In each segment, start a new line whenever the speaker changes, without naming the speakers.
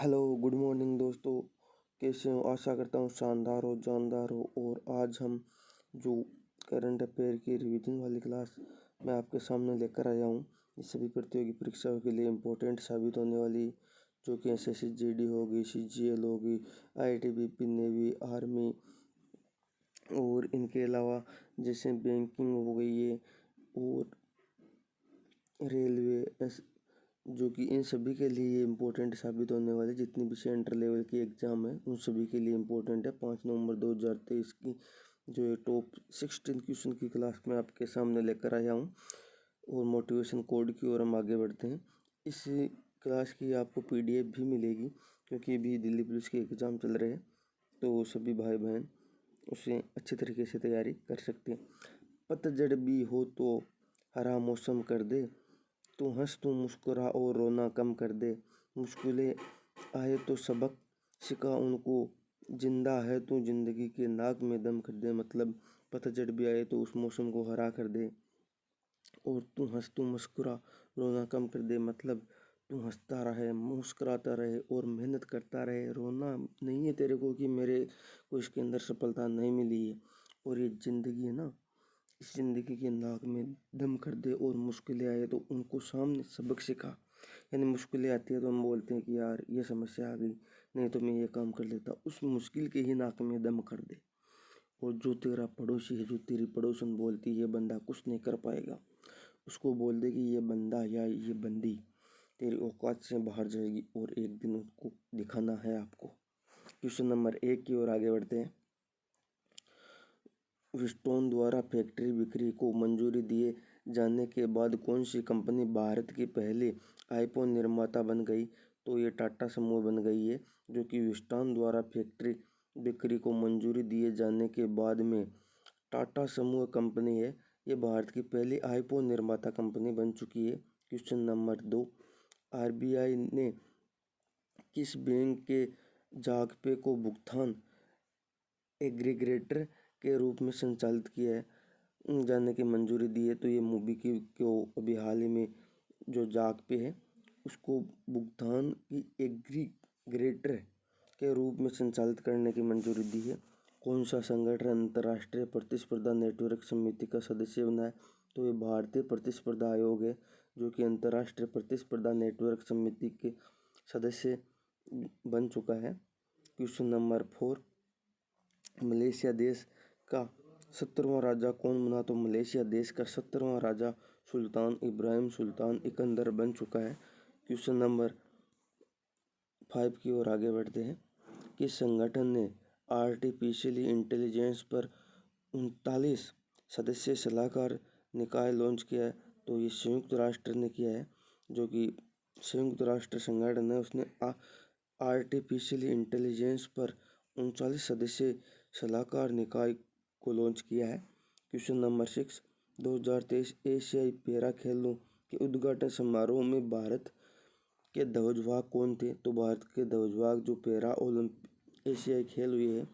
Hello, good morning दोस्तों। कैसे हो? आशा करता हूँ शानदार हो, जानदार हो। और आज हम जो करंट अफेयर की रिवीजन वाली क्लास मैं आपके सामने लेकर आया हूँ, ये सभी प्रतियोगी परीक्षाओं के लिए इम्पोर्टेंट साबित होने वाली, जो कि एसएससी जीडी होगी, सीजीएल होगी, आईटीबीपी, नेवी, आर्मी और इनके अलावा जैसे बैंकिंग हो गई है और रेलवे, जो कि इन सभी के लिए इम्पोर्टेंट साबित होने वाले जितनी भी सेंट्रल लेवल की एग्ज़ाम है उन सभी के लिए इम्पोर्टेंट है। 5 नवंबर 2023 की जो ये टॉप 16 क्वेश्चन की क्लास में आपके सामने लेकर आया हूँ। और मोटिवेशन कोड की ओर हम आगे बढ़ते हैं। इस क्लास की आपको पीडीएफ भी मिलेगी, क्योंकि अभी दिल्ली पुलिस के एग्ज़ाम चल रहे हैं, तो सभी भाई बहन उसे अच्छी तरीके से तैयारी कर सकते हैं। पतझड़ भी हो तो हरा मौसम कर दे, तू हंस तू मुस्कुरा और रोना कम कर दे। मुश्किलें आए तो सबक सिखा उनको, जिंदा है तू जिंदगी के नाक में दम कर दे। मतलब पतझड़ भी आए तो उस मौसम को हरा कर दे। और तू हंस तू मुस्कुरा रोना कम कर दे, मतलब तू हंसता रहे, मुस्कुराता रहे और मेहनत करता रहे। रोना नहीं है तेरे को कि मेरे को इसके अंदर सफलता नहीं मिली है। और ये ज़िंदगी है ना, इस ज़िंदगी के नाक में दम कर दे। और मुश्किलें आए तो उनको सामने सबक सिखा। यानी मुश्किलें आती है तो हम बोलते हैं कि यार ये समस्या आ गई, नहीं तो मैं ये काम कर लेता, उस मुश्किल के ही नाक में दम कर दे। और जो तेरा पड़ोसी है, जो तेरी पड़ोसन बोलती है ये बंदा कुछ नहीं कर पाएगा, उसको बोल दे कि ये बंदा या ये बंदी तेरी औकात से बाहर जाएगी और एक दिन उसको दिखाना है आपको। क्वेश्चन नंबर 1 की ओर आगे बढ़ते हैं। व्हीटस्टोन द्वारा फैक्ट्री बिक्री को मंजूरी दिए जाने के बाद कौन सी कंपनी भारत की पहली आईफोन निर्माता बन गई? तो ये टाटा समूह बन गई है, जो कि व्हीटस्टोन द्वारा फैक्ट्री बिक्री को मंजूरी दिए जाने के बाद में टाटा समूह कंपनी है, ये भारत की पहली आईफोन निर्माता कंपनी बन चुकी है। क्वेश्चन नंबर 2, आरबीआई ने किस बैंक के जागपे को भुगतान एग्रीगेटर के रूप में संचालित किया है, जाने की मंजूरी दी है? तो ये मूवी की को अभी हाल ही में जो जागपे है उसको भुगतान की एग्रीगेटर के रूप में संचालित करने की मंजूरी दी है। कौन सा संगठन अंतर्राष्ट्रीय प्रतिस्पर्धा नेटवर्क समिति का सदस्य बना है? तो ये भारतीय प्रतिस्पर्धा आयोग है, जो कि अंतर्राष्ट्रीय प्रतिस्पर्धा नेटवर्क समिति के सदस्य बन चुका है। क्वेश्चन नंबर 4, मलेशिया देश का 17वां राजा कौन बना? तो मलेशिया देश का 17वां राजा सुल्तान इब्राहिम सुल्तान सिकंदर बन चुका है। क्वेश्चन नंबर 5 की ओर आगे बढ़ते हैं। किस संगठन ने आर्टिफिशियल इंटेलिजेंस पर 39 सदस्यीय सलाहकार निकाय लॉन्च किया है? तो ये संयुक्त राष्ट्र ने किया है, जो कि संयुक्त राष्ट्र संगठन है, उसने आर्टिफिशियल इंटेलिजेंस पर 39 सदस्यीय सलाहकार निकाय को लॉन्च किया है। क्वेश्चन नंबर 6, 2023 एशियाई पैरा खेलों के उद्घाटन समारोह में भारत के ध्वजवाहक कौन थे? तो भारत के ध्वजवाहक जो पैरा ओलंपिक एशियाई खेल हुए हैं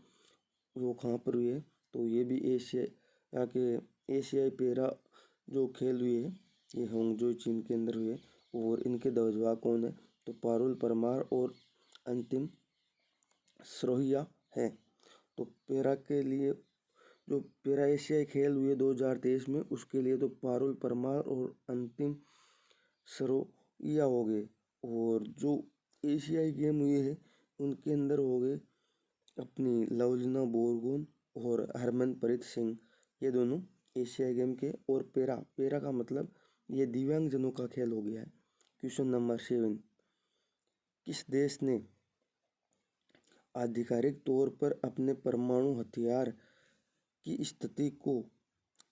वो कहाँ पर हुए? तो ये भी एशिया के एशियाई पैरा जो खेल हुए हैं ये होंगजो चीन के अंदर हुए। और इनके ध्वजवाहक कौन है? तो पारुल परमार और अंतिम सरोहिया है। तो पैरा के लिए जो पैरा एशियाई खेल हुए 2023 में, उसके लिए तो पारुल परमार और अंतिम सरोहिया हो गए। और जो एशियाई गेम हुए हैं उनके अंदर हो गए अपनी लवलीना बोरगोन और हरमनप्रीत सिंह, ये दोनों एशियाई गेम के। और पैरा पैरा का मतलब ये दिव्यांगजनों का खेल हो गया है। क्वेश्चन नंबर 7, किस देश ने आधिकारिक तौर पर अपने परमाणु हथियार की स्थिति को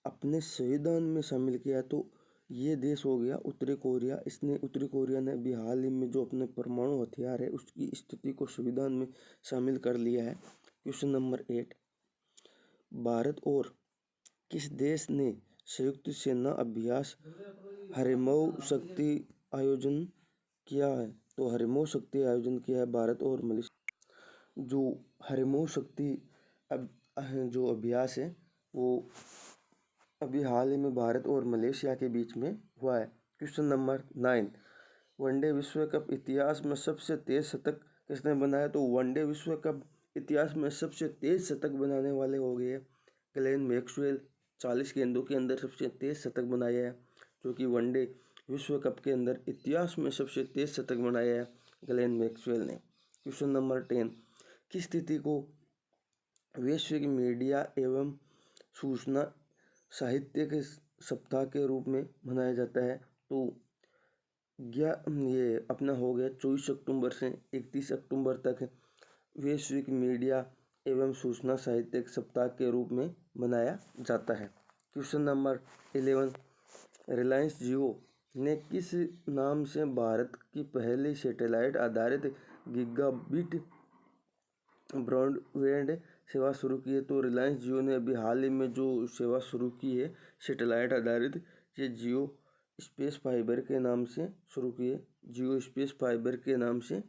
अपने संविधान में शामिल किया? तो ये देश हो गया उत्तरी कोरिया। इसने उत्तरी कोरिया ने अभी हाल ही में जो अपने परमाणु हथियार है उसकी स्थिति को संविधान में शामिल कर लिया है। क्वेश्चन नंबर 8, भारत और किस देश ने संयुक्त सेना अभ्यास हरिमोह शक्ति आयोजन किया है? तो हरिमोह शक्ति आयोजन किया है भारत और मलेशिया। जो हरिमोह शक्ति जो अभ्यास है वो अभी हाल ही में भारत और मलेशिया के बीच में हुआ है। क्वेश्चन नंबर 9, वनडे विश्व कप इतिहास में सबसे तेज शतक किसने बनाया, तो वनडे विश्व कप इतिहास में सबसे तेज शतक बनाने वाले हो गए ग्लेन मैक्सवेल। 40 गेंदों के अंदर सबसे तेज शतक बनाया है, जो कि वनडे विश्व कप के अंदर इतिहास में सबसे तेज शतक बनाया है ग्लेन मैक्सवेल ने। क्वेश्चन नंबर 10, किस स्थिति को वैश्विक मीडिया एवं सूचना साहित्य के सप्ताह के रूप में मनाया जाता है, तो ये अपना हो गया 24 अक्टूबर से 31 अक्टूबर तक वैश्विक मीडिया एवं सूचना साहित्यिक सप्ताह के रूप में मनाया जाता है। क्वेश्चन नंबर 11, रिलायंस जियो ने किस नाम से भारत की पहली सैटेलाइट आधारित गीगाबिट ब्रॉडबैंड सेवा शुरू की है, तो रिलायंस जियो ने अभी हाल ही में जो सेवा शुरू की है सैटेलाइट आधारित, ये जियो स्पेस फाइबर के नाम से शुरू की है, जियो स्पेस फाइबर के नाम से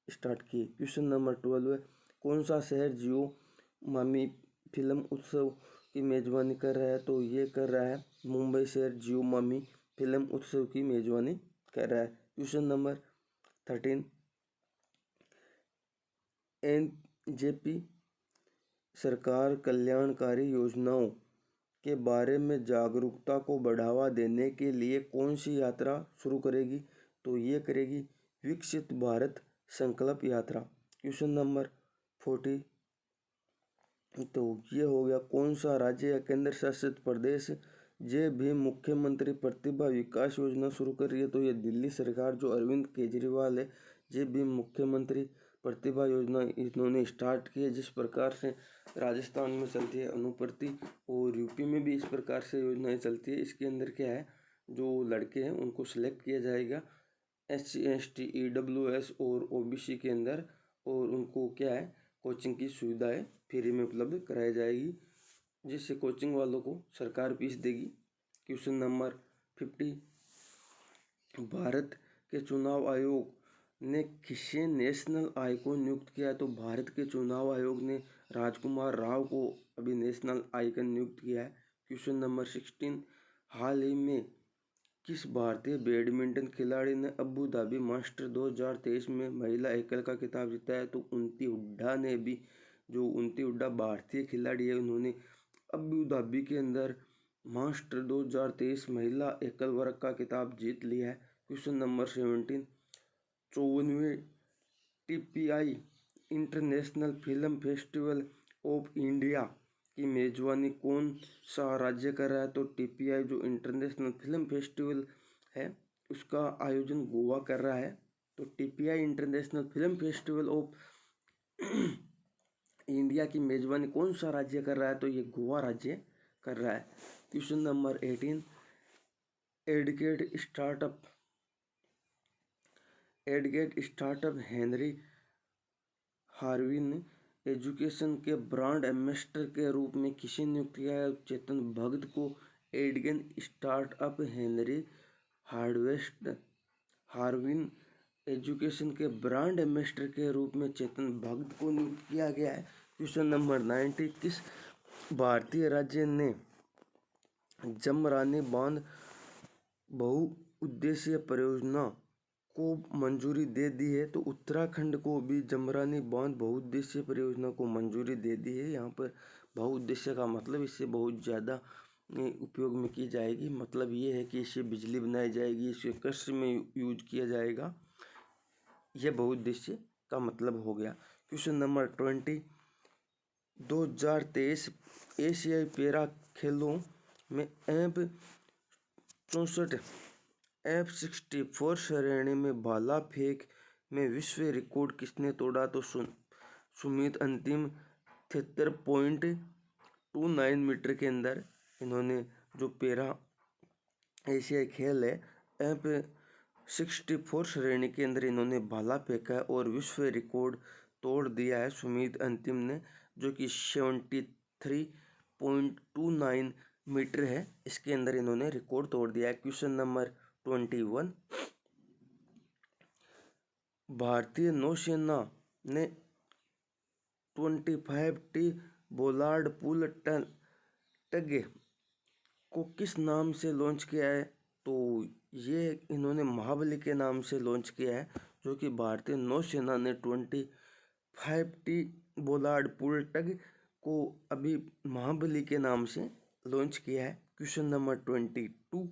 स्टार्ट की। क्वेश्चन नंबर 12 है, कौन सा शहर जियो मामी फिल्म उत्सव की मेजबानी कर रहा है, तो ये कर रहा है मुंबई शहर जियो मामी फिल्म उत्सव की मेजबानी कर रहा है। क्वेश्चन नंबर 13, एनजेपी सरकार कल्याणकारी योजनाओं के बारे में जागरूकता को बढ़ावा देने के लिए कौन सी यात्रा शुरू करेगी, तो ये करेगी विकसित भारत संकल्प यात्रा। क्वेश्चन नंबर 40, तो ये हो गया कौन सा राज्य या केंद्र शासित प्रदेश जे भी मुख्यमंत्री प्रतिभा विकास योजना शुरू कर रही है, तो ये दिल्ली सरकार जो अरविंद केजरीवाल है, जे भी मुख्यमंत्री प्रतिभा योजना इन्होंने स्टार्ट की है। जिस प्रकार से राजस्थान में चलती है अनुप्रति और यूपी में भी इस प्रकार से योजनाएं चलती है। इसके अंदर क्या है, जो लड़के हैं उनको सिलेक्ट किया जाएगा SC ST EWS और OBC के अंदर, और उनको क्या है कोचिंग की सुविधाएं फ्री में उपलब्ध कराई जाएगी, जिससे कोचिंग वालों को सरकार फीस देगी। क्वेश्चन नंबर 50, भारत के चुनाव आयोग ने किसे नेशनल आइकॉन नियुक्त किया, तो भारत के चुनाव आयोग ने राजकुमार राव को अभी नेशनल आइकन नियुक्त किया है। क्वेश्चन नंबर 16, हाल ही में किस भारतीय बैडमिंटन खिलाड़ी ने अबू धाबी मास्टर 2023 में महिला एकल का खिताब जीता है, तो उन्नति हुड्डा ने भी, जो उन्नति हुड्डा भारतीय खिलाड़ी है, उन्होंने अबू धाबी के अंदर मास्टर 2023 महिला एकल वर्ग का खिताब जीत लिया है। Question number 17, 54वें TPI international film festival of India की मेजबानी कौन सा राज्य कर रहा है, तो TPI जो इंटरनेशनल फिल्म फेस्टिवल है उसका आयोजन गोवा कर रहा है। तो TPI international film festival of India की मेजबानी कौन सा राज्य कर रहा है, तो ये गोवा राज्य कर रहा है। क्वेश्चन नंबर 18, एडगेट स्टार्टअप हेनरी हार्विन एजुकेशन के ब्रांड एम्बेसडर के रूप में किसे नियुक्त किया है, चेतन भगत को एडगेन स्टार्टअप हेनरी हार्विन एजुकेशन के ब्रांड एम्बेसडर के रूप में चेतन भगत को नियुक्त किया गया है। क्वेश्चन नंबर 90, किस भारतीय राज्य ने जमरानी बांध बहुउद्देशीय परियोजना को मंजूरी दे दी है, तो उत्तराखंड को भी जमरानी बांध बहुउद्देशीय परियोजना को मंजूरी दे दी है। यहाँ पर बहुउद्देश्य का मतलब इससे बहुत ज़्यादा उपयोग में की जाएगी, मतलब ये है कि इससे बिजली बनाई जाएगी, इससे कृषि में यूज किया जाएगा, यह बहुउद्देश्य का मतलब हो गया। क्वेश्चन नंबर 20, 2023 एशियाई पैरा खेलों में F64 श्रेणी में भाला फेंक में विश्व रिकॉर्ड किसने तोड़ा, तो सुमित अंतिम 73.29 मीटर के अंदर इन्होंने जो पैरा एशियाई खेल है F64 श्रेणी के अंदर इन्होंने भाला फेंका है और विश्व रिकॉर्ड तोड़ दिया है सुमित अंतिम ने, जो कि 73.29 मीटर है, इसके अंदर इन्होंने रिकॉर्ड तोड़ दिया है। क्वेश्चन नंबर 21, भारतीय नौसेना ने 25T बोलार्ड पुल टग को किस नाम से लॉन्च किया है, तो ये इन्होंने महाबली के नाम से लॉन्च किया है, जो कि भारतीय नौसेना ने 25T बोलार्ड पुलटग को अभी महाबली के नाम से लॉन्च किया है। क्वेश्चन नंबर 22,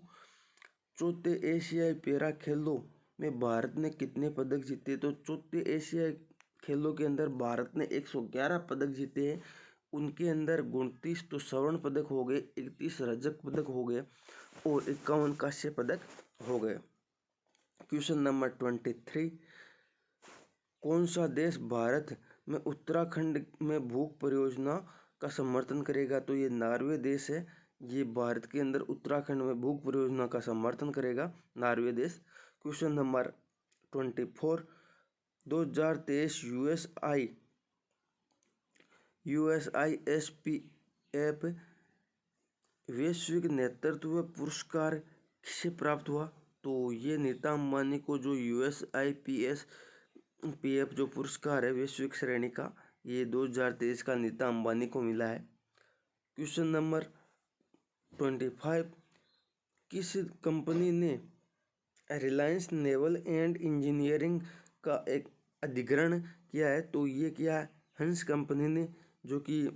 चौथे एशियाई पैरा खेलों में भारत ने कितने पदक जीते? तो चौथे एशियाई खेलों के अंदर भारत ने 111 पदक जीते हैं। उनके अंदर 29 तो स्वर्ण पदक हो गए, 31 रजत पदक हो गए और 51 कांस्य पदक हो गए। क्वेश्चन नंबर 23, कौन सा देश भारत में उत्तराखंड में भूख परियोजना का समर्थन करेगा? तो ये नॉर्वे देश है। ये भारत के अंदर उत्तराखंड में भूख परियोजना का समर्थन करेगा, नॉर्वे देश। क्वेश्चन नंबर 24, 2023 USISPF वैश्विक नेतृत्व पुरस्कार किसे प्राप्त हुआ? तो ये नीता अंबानी को जो USIPF जो पुरस्कार है वैश्विक श्रेणी का, ये 2023 का नीता अंबानी को मिला है। क्वेश्चन नंबर 25, किस कंपनी ने रिलायंस नेवल एंड इंजीनियरिंग का एक अधिग्रहण किया है? तो ये किया है हंस कंपनी ने, जो कि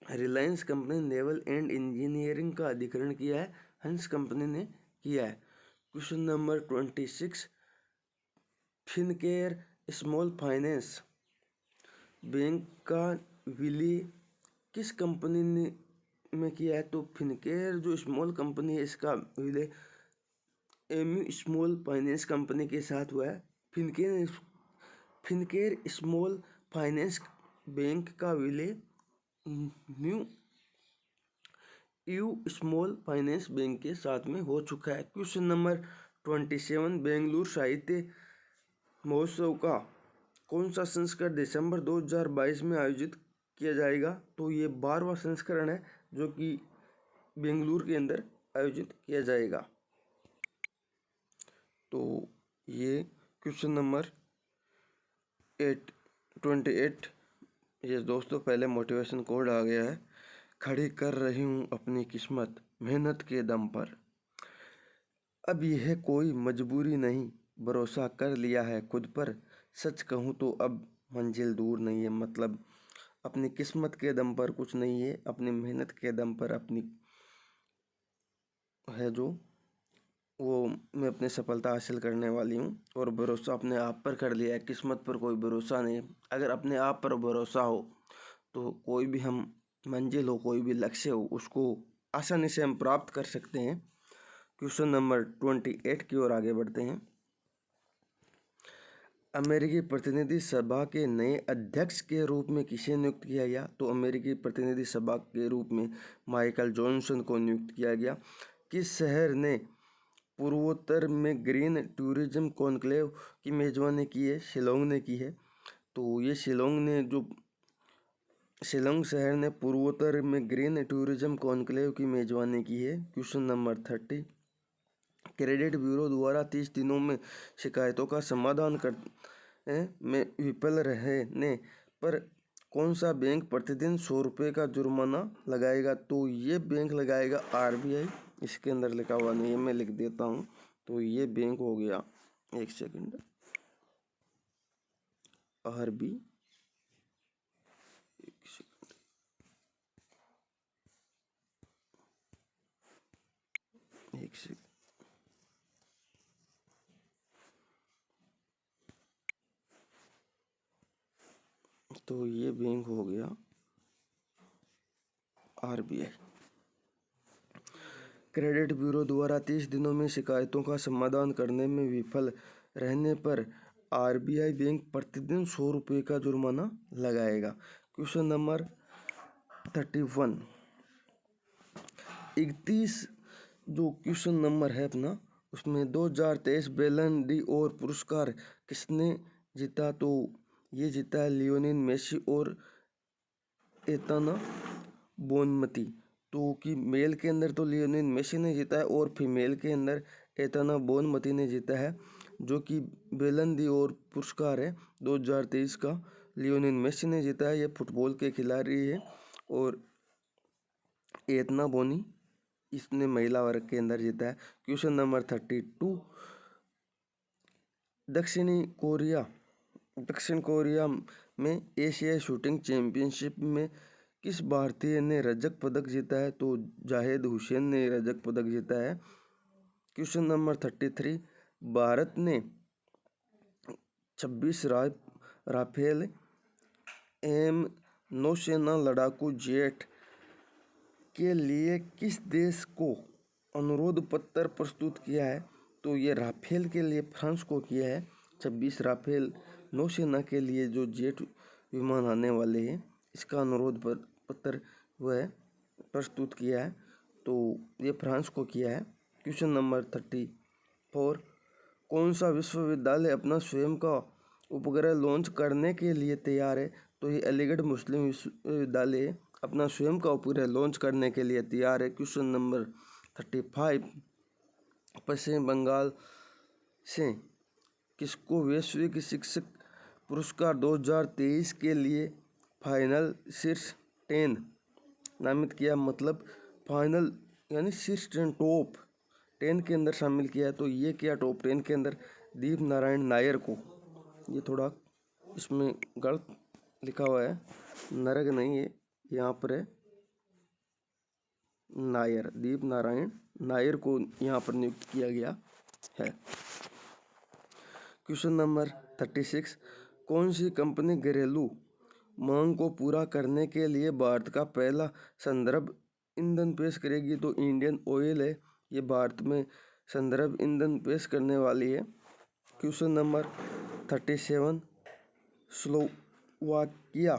Reliance company naval and engineering का अधिग्रहण किया है, हंस कंपनी ने किया है। Question number 26, Fincare small finance bank का विलय किस कंपनी ने में किया है? तो फिनकेयर जो स्मॉल कंपनी है इसका विलय एमयू स्मॉल फाइनेंस कंपनी के साथ हुआ है। फिनकेयर स्मॉल फाइनेंस बैंक का विलय यू स्मॉल फाइनेंस बैंक के साथ में हो चुका है। क्वेश्चन नंबर 27, बेंगलुरु साहित्य महोत्सव का कौन सा संस्करण दिसंबर 2022 में आयोजित किया जाएगा? तो ये 12वां संस्करण है जो कि बेंगलुरु के अंदर आयोजित किया जाएगा। तो ये क्वेश्चन नंबर 28, ये दोस्तों पहले मोटिवेशन कोड आ गया है। खड़ी कर रही हूँ अपनी किस्मत मेहनत के दम पर, अब यह कोई मजबूरी नहीं, भरोसा कर लिया है खुद पर, सच कहूँ तो अब मंजिल दूर नहीं है। मतलब अपनी किस्मत के दम पर कुछ नहीं है, अपनी मेहनत के दम पर अपनी है जो वो मैं अपनी सफलता हासिल करने वाली हूँ। और भरोसा अपने आप पर कर लिया है, किस्मत पर कोई भरोसा नहीं। अगर अपने आप पर भरोसा हो तो कोई भी हम मंजिल हो, कोई भी लक्ष्य हो, उसको आसानी से हम प्राप्त कर सकते हैं। क्वेश्चन नंबर 28 की ओर आगे बढ़ते हैं। अमेरिकी प्रतिनिधि सभा के नए अध्यक्ष के रूप में किसे नियुक्त किया गया? तो अमेरिकी प्रतिनिधि सभा के रूप में माइकल जॉनसन को नियुक्त किया गया। किस शहर ने पूर्वोत्तर में ग्रीन टूरिज्म कॉन्क्लेव की मेजबानी की है? शिलोंग ने की है। तो ये शिलोंग शहर ने पूर्वोत्तर में ग्रीन टूरिज्म कॉन्क्लेव की मेजबानी की है। क्वेश्चन नंबर 30, क्रेडिट ब्यूरो द्वारा 30 दिनों में शिकायतों का समाधान करने में विफल रहने पर कौन सा बैंक प्रतिदिन 100 रुपये का जुर्माना लगाएगा? तो ये बैंक लगाएगा RBI। इसके अंदर लिखा हुआ नहीं है, मैं लिख देता हूँ। तो ये बैंक हो गया, एक सेकंड, RBI। एक सेकंड, तो ये बैंक हो गया RBI। क्रेडिट ब्यूरो द्वारा 30 दिनों में शिकायतों का समाधान करने में विफल रहने पर RBI बैंक प्रतिदिन 100 रुपये का जुर्माना लगाएगा। क्वेश्चन नंबर 31, 31 जो क्वेश्चन नंबर है अपना, उसमें 2023 बैलन डी और पुरस्कार किसने जीता? तो ये जीता है लियोनेल मेसी और एताना बोनमती। तो कि मेल के अंदर तो लियोनेल मेसी ने जीता है और फीमेल के अंदर एताना बोनमती ने जीता है, जो कि बैलन डी और पुरस्कार है 2023 का लियोनेल मेसी ने जीता है। ये फुटबॉल के खिलाड़ी है। और एतना बोनी इसने महिला वर्ग के अंदर जीता है। क्वेश्चन नंबर 32, दक्षिण कोरिया में एशियाई शूटिंग चैंपियनशिप में किस भारतीय ने रजत पदक जीता है? तो जाहिद हुसैन ने रजत पदक जीता है। क्वेश्चन नंबर 33, भारत ने 26 राफेल एम नौसेना लड़ाकू जेट के लिए किस देश को अनुरोध पत्र प्रस्तुत किया है? तो ये राफेल के लिए फ्रांस को किया है। 26 राफेल नौसेना के लिए जो जेट विमान आने वाले हैं, इसका अनुरोध पत्र वह प्रस्तुत किया है, तो ये फ्रांस को किया है। क्वेश्चन नंबर 34, कौन सा विश्वविद्यालय अपना स्वयं का उपग्रह लॉन्च करने के लिए तैयार है? तो ये अलीगढ़ मुस्लिम विश्वविद्यालय अपना स्वयं का उपग्रह लॉन्च करने के लिए तैयार है। क्वेश्चन नंबर 35, पश्चिम बंगाल से किसको वैश्विक शिक्षक पुरस्कार 2023 के लिए फाइनल शीर्ष 10 नामित किया? मतलब फाइनल यानी शीर्ष 10 टॉप 10 के अंदर शामिल किया है। तो ये क्या टॉप 10 के अंदर दीप नारायण नायर को, ये थोड़ा इसमें गलत लिखा हुआ है, नरक नहीं है, यहाँ पर है नायर, दीप नारायण नायर को यहाँ पर नियुक्त किया गया है। क्वेश्चन नंबर 36, कौन सी कंपनी घरेलू मांग को पूरा करने के लिए भारत का पहला संदर्भ ईंधन पेश करेगी? तो इंडियन ऑयल है, ये भारत में संदर्भ ईंधन पेश करने वाली है। क्वेश्चन नंबर 37, स्लोवाकिया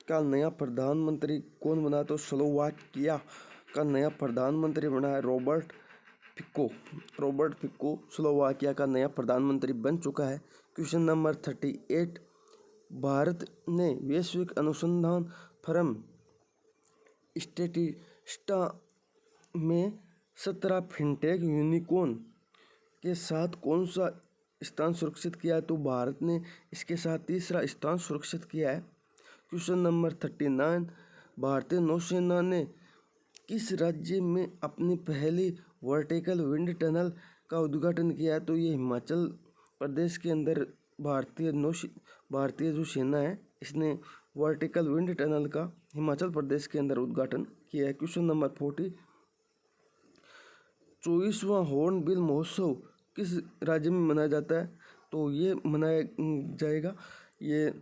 का नया प्रधानमंत्री कौन बना? तो स्लोवाकिया का नया प्रधानमंत्री बना है रॉबर्ट फिको स्लोवाकिया का नया प्रधानमंत्री बन चुका है। क्वेश्चन नंबर 38, भारत ने वैश्विक अनुसंधान फर्म स्टेटिस्टा में 17 फिनटेक यूनिकॉर्न के साथ कौन सा स्थान सुरक्षित किया है? तो भारत ने इसके साथ तीसरा स्थान सुरक्षित किया है। क्वेश्चन नंबर 39, भारतीय नौसेना ने किस राज्य में अपनी पहली वर्टिकल विंड टनल का उद्घाटन किया है? तो ये हिमाचल प्रदेश के अंदर भारतीय जो सेना है, इसने वर्टिकल विंड टनल का हिमाचल प्रदेश के अंदर उद्घाटन किया है। क्वेश्चन नंबर 40, 24वां हॉर्नबिल महोत्सव किस राज्य में मनाया जाता है? तो ये मनाया जाएगा, ये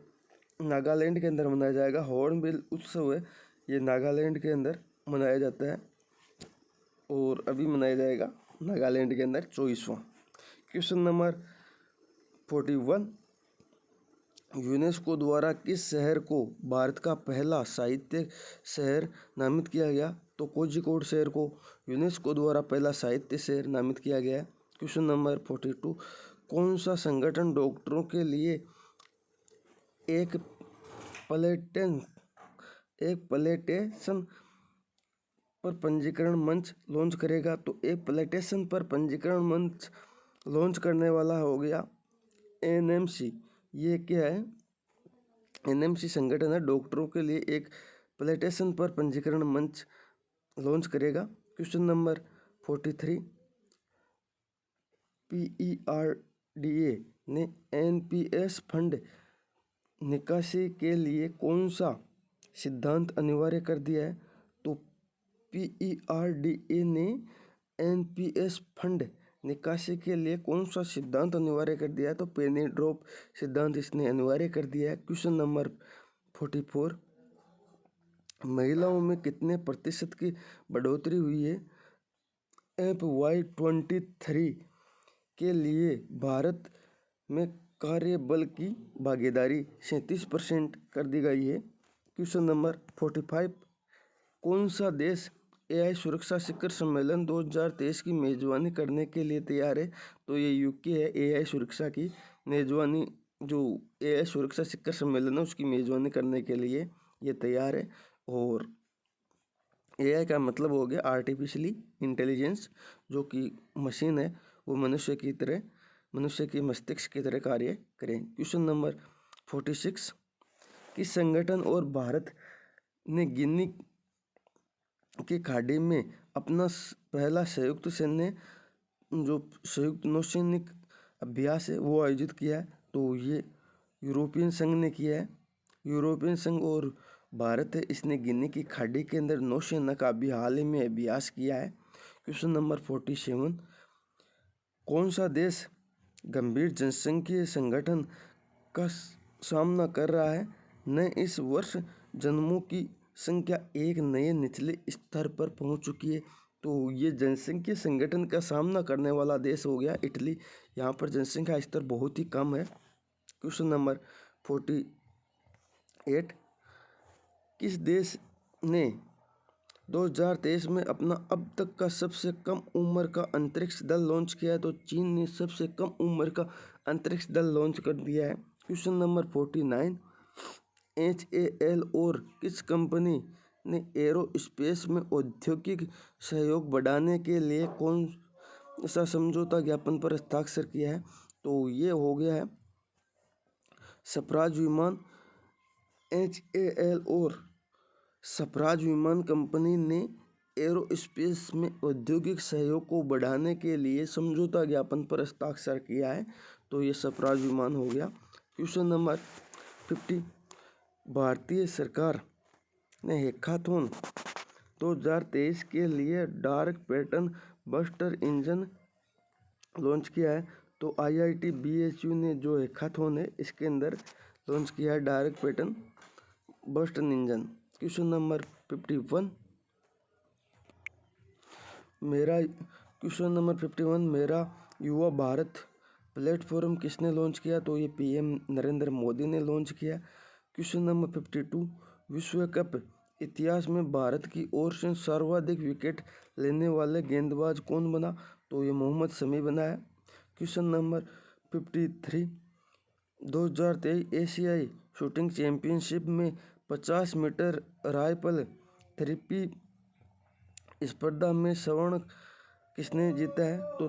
नागालैंड के अंदर मनाया जाएगा। हॉर्नबिल उत्सव है, ये नागालैंड के अंदर मनाया जाता है और अभी मनाया जाएगा नागालैंड के अंदर 24वां। क्वेश्चन नंबर 41, यूनेस्को द्वारा किस शहर को भारत का पहला साहित्य शहर नामित किया गया? तो कोझिकोड शहर को यूनेस्को द्वारा पहला साहित्य शहर नामित किया गया है। क्वेश्चन नंबर 42, कौन सा संगठन डॉक्टरों के लिए एक प्लेटेशन पर पंजीकरण मंच लॉन्च करेगा? तो एक प्लेटेशन पर पंजीकरण मंच लॉन्च करने वाला हो गया एनएमसी। ये क्या है? एनएमसी संगठन है, डॉक्टरों के लिए एक प्लेटेशन पर पंजीकरण मंच लॉन्च करेगा। क्वेश्चन नंबर 43, पीईआरडीए ने एनपीएस फंड निकासी के लिए कौन सा सिद्धांत अनिवार्य कर दिया है? तो पीईआरडीए ने एनपीएस फंड निकासी के लिए कौन सा सिद्धांत अनिवार्य कर दिया है? तो पेनी ड्रॉप सिद्धांत इसने अनिवार्य कर दिया है। क्वेश्चन नंबर 44, महिलाओं में कितने प्रतिशत की बढ़ोतरी हुई है? FY23 के लिए भारत में कार्यबल की भागीदारी 37% कर दी गई है। क्वेश्चन नंबर 45, कौन सा देश एआई सुरक्षा शिखर सम्मेलन 2023 की मेजबानी करने के लिए तैयार है? तो ये यूके है, एआई सुरक्षा की मेजबानी, जो एआई सुरक्षा शिखर सम्मेलन है उसकी मेजबानी करने के लिए ये तैयार है। और एआई का मतलब हो गया आर्टिफिशियली इंटेलिजेंस, जो कि मशीन है, वो मनुष्य की मस्तिष्क की तरह कार्य करें। क्वेश्चन नंबर 46, किस संगठन और भारत ने गिनी की खाड़ी में अपना पहला संयुक्त नौसैनिक अभ्यास है वो आयोजित किया है? तो ये यूरोपियन संघ ने किया है। यूरोपियन संघ और भारत है, इसने गिनी की खाड़ी के अंदर नौसेना का अभी हाल ही में अभ्यास किया है। क्वेश्चन नंबर 47, कौन सा देश गंभीर जनसंख्यीय संगठन का सामना कर रहा है? न इस वर्ष जन्मों की संख्या एक नए निचले स्तर पर पहुंच चुकी है। तो ये जनसंख्या संगठन का सामना करने वाला देश हो गया इटली। यहाँ पर जनसंख्या स्तर बहुत ही कम है। क्वेश्चन नंबर 48, किस देश ने 2023 में अपना अब तक का सबसे कम उम्र का अंतरिक्ष दल लॉन्च किया है? तो चीन ने सबसे कम उम्र का अंतरिक्ष दल लॉन्च कर दिया है। क्वेश्चन नंबर 49, HAL और किस कंपनी ने एरोस्पेस में औद्योगिक सहयोग बढ़ाने के लिए कौन सा समझौता ज्ञापन पर हस्ताक्षर किया है? तो ये हो गया है स्वराज विमान। HAL और स्वराज विमान कंपनी ने एरोस्पेस में औद्योगिक सहयोग को बढ़ाने के लिए समझौता ज्ञापन पर हस्ताक्षर किया है। तो ये स्वराज विमान हो गया। क्वेश्चन नंबर 50, भारतीय सरकार ने हैकाथॉन 2023 के लिए dark pattern buster engine launch किया है। तो IIT BHU ने जो हैकाथॉन है इसके अंदर लॉन्च किया है dark pattern buster engine. Question number 51, मेरा युवा भारत प्लेटफॉर्म किसने लॉन्च किया? तो ये PM नरेंद्र मोदी ने लॉन्च किया। क्वेश्चन नंबर 52, विश्व कप इतिहास में भारत की ओर से सर्वाधिक विकेट लेने वाले गेंदबाज कौन बना? तो ये मोहम्मद शमी बना है। क्वेश्चन नंबर 53, 2023 एशियाई शूटिंग चैंपियनशिप में 50 मीटर राइफल थेरेपी स्पर्धा में स्वर्ण किसने जीता है? तो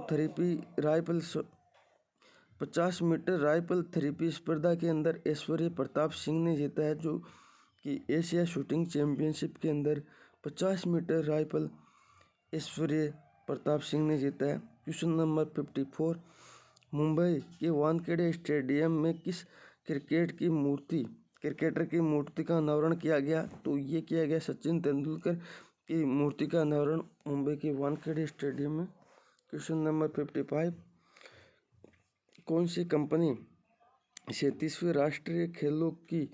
50 मीटर राइफल थेरेपी स्पर्धा के अंदर ऐश्वर्य प्रताप सिंह ने जीता है, जो कि एशिया शूटिंग चैंपियनशिप के अंदर 50 मीटर राइफल ऐश्वर्य प्रताप सिंह ने जीता है। क्वेश्चन नंबर 54, मुंबई के वानखेड़े स्टेडियम में किस क्रिकेटर की मूर्ति का अनावरण किया गया? तो ये किया गया सचिन तेंदुलकर की मूर्ति का अनावरण मुंबई के वानखेड़े स्टेडियम में। क्वेश्चन नंबर 55, कौन सी कंपनी 37वें राष्ट्रीय खेलों की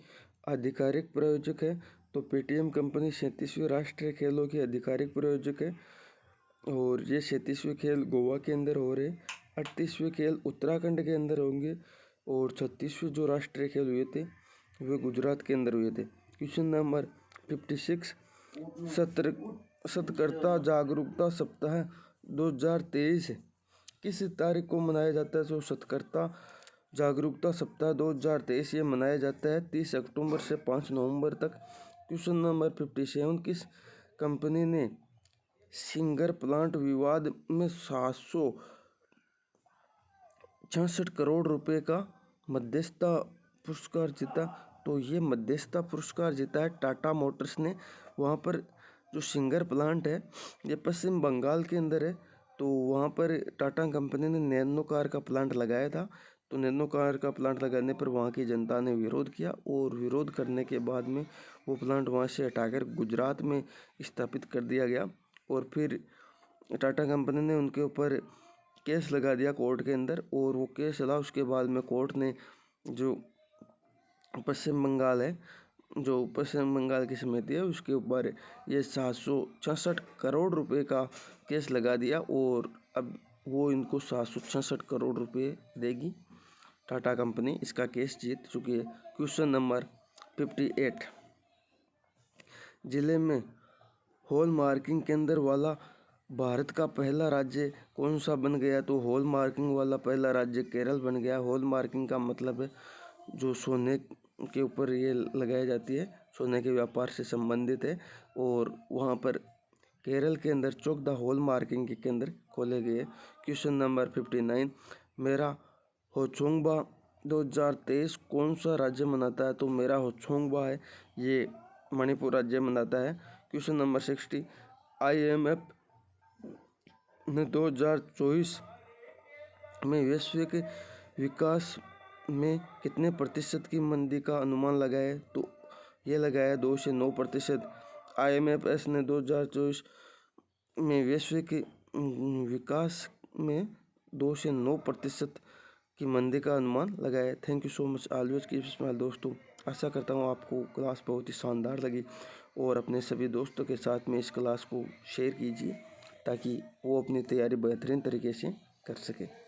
आधिकारिक प्रायोजक है? तो पेटीएम कंपनी 37वें राष्ट्रीय खेलों की आधिकारिक प्रायोजक है। और ये 37वें खेल गोवा के अंदर हो रहे, 38वें खेल उत्तराखंड के अंदर होंगे और 36वें जो राष्ट्रीय खेल हुए थे वे गुजरात के अंदर हुए थे। क्वेश्चन नंबर 56, सतर्कता जागरूकता सप्ताह 2023 किस तारीख को मनाया जाता है? तो सतर्कता जागरूकता सप्ताह 2023 ये मनाया जाता है 30 अक्टूबर से 5 नवंबर तक। क्वेश्चन नंबर 57, किस कंपनी ने सिंगर प्लांट विवाद में 766 करोड़ रुपए का मध्यस्थता पुरस्कार जीता? तो ये मध्यस्थता पुरस्कार जीता है टाटा मोटर्स ने। वहाँ पर जो सिंगर प्लांट है ये पश्चिम बंगाल के अंदर है। तो वहाँ पर टाटा कंपनी ने नैनो कार का प्लांट लगाया था। तो नैनो कार का प्लांट लगाने पर वहाँ की जनता ने विरोध किया और विरोध करने के बाद में वो प्लांट वहाँ से हटाकर गुजरात में स्थापित कर दिया गया। और फिर टाटा कंपनी ने उनके ऊपर केस लगा दिया कोर्ट के अंदर और वो केस चला। उसके बाद में कोर्ट ने जो पश्चिम बंगाल की समिति है उसके ऊपर ये 766 करोड़ रुपए का केस लगा दिया और अब वो इनको 766 करोड़ रुपए देगी। टाटा कंपनी इसका केस जीत चुकी है। क्वेश्चन नंबर 58, जिले में हॉल मार्किंग केंद्र वाला भारत का पहला राज्य कौन सा बन गया? तो हॉल मार्किंग वाला पहला राज्य केरल बन गया। हॉल मार्किंग का मतलब है जो सोने के ऊपर ये लगाई जाती है, सोने के व्यापार से संबंधित है। और वहाँ पर केरल के अंदर 14 हॉल मार्किंग के केंद्र खोले गए। क्वेश्चन नंबर 59, मेरा होचोंगबा 2023 कौन सा राज्य मनाता है? तो मेरा होचोंगबा है ये मणिपुर राज्य मनाता है। क्वेश्चन नंबर 60, IMF ने 2024 में वैश्विक विकास में कितने प्रतिशत की मंदी का अनुमान लगाया? तो ये लगाया 2 से 9%। IMF ने 2024 में वैश्विक विकास में 2 से 9% की मंदी का अनुमान लगाया है। Thank you so much, always keep smile दोस्तों। आशा करता हूँ आपको क्लास बहुत ही शानदार लगी और अपने सभी दोस्तों के साथ में इस क्लास को शेयर कीजिए ताकि वो अपनी तैयारी बेहतरीन तरीके से कर सके।